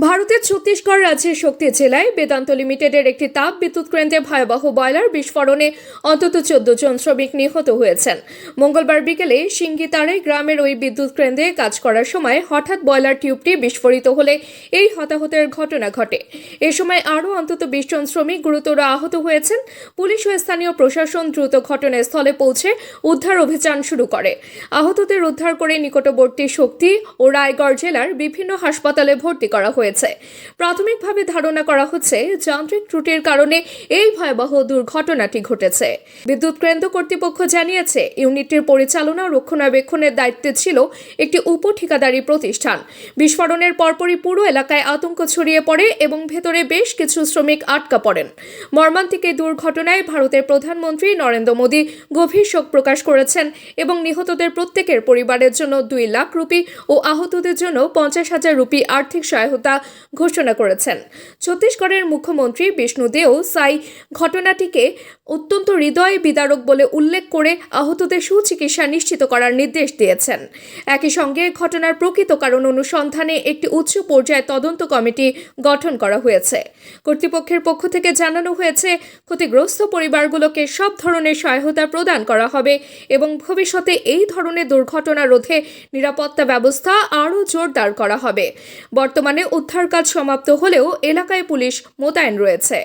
ভারতের ছত্তিশগড় রাজ্যের শক্তি জেলায় বেদান্ত লিমিটেডের একটি তাপ বিদ্যুৎ কেন্দ্রে ভয়াবহ বয়লার বিস্ফোরণে অন্তত 14 জন শ্রমিক নিহত হয়েছেন। মঙ্গলবার বিকেলে সিঙ্গিতারাই গ্রামের ওই বিদ্যুৎ কেন্দ্রে কাজ করার সময় হঠাৎ বয়লার টিউবটি বিস্ফোরিত হলে এই হতাহতের ঘটনা ঘটে। এ সময় আরও অন্তত 20 জন শ্রমিক গুরুতর আহত হয়েছেন। পুলিশ ও স্থানীয় প্রশাসন দ্রুত ঘটনাস্থলে পৌঁছে উদ্ধার অভিযান শুরু করে। আহতদের উদ্ধার করে নিকটবর্তী শক্তি ও রায়গড় জেলার বিভিন্ন হাসপাতালে ভর্তি করা হয়েছে। প্রাথমিকভাবে ধারণা করা হচ্ছে যান্ত্রিক ত্রুটির কারণে এই ভয়াবহ দুর্ঘটনাটি ঘটেছে। বিদ্যুৎ কেন্দ্র কর্তৃপক্ষ জানিয়েছে, ইউনিটটির পরিচালনা ও রক্ষণাবেক্ষণের দায়িত্বে ছিল একটি উপ ঠিকাদারি প্রতিষ্ঠান। বিস্ফোরণের পরপরই পুরো এলাকায় আতঙ্ক ছড়িয়ে পড়ে এবং ভেতরে বেশ কিছু শ্রমিক আটকা পড়েন। মর্মান্তিক এই দুর্ঘটনায় ভারতের প্রধানমন্ত্রী নরেন্দ্র মোদী গভীর শোক প্রকাশ করেছেন এবং নিহতদের প্রত্যেকের পরিবারের জন্য 2 লাখ রুপি ও আহতদের জন্য 50,000 রুপি আর্থিক সহায়তা ঘোষণা করেছেন। ছত্তিশগড়ের মুখ্যমন্ত্রী বিষ্ণু দেও সাই ঘটনাটিকে অত্যন্ত হৃদয় বিদারক বলে উল্লেখ করে আহতদের সুচিকিৎসা নিশ্চিত করার নির্দেশ দিয়েছেন। একই সঙ্গে ঘটনার প্রকৃত কারণ অনুসন্ধানে একটি উচ্চ পর্যায়ে তদন্ত কমিটি গঠন করা হয়েছে। কর্তৃপক্ষের পক্ষ থেকে জানানো হয়েছে, ক্ষতিগ্রস্ত পরিবারগুলোকে সব ধরনের সহায়তা প্রদান করা হবে এবং ভবিষ্যতে এই ধরনের দুর্ঘটনা রোধে নিরাপত্তা ব্যবস্থা আরও জোরদার করা হবে। বর্তমানে উদ্ধার কাজ সমাপ্ত হলেও এলাকায় পুলিশ মোতায়েন রয়েছে।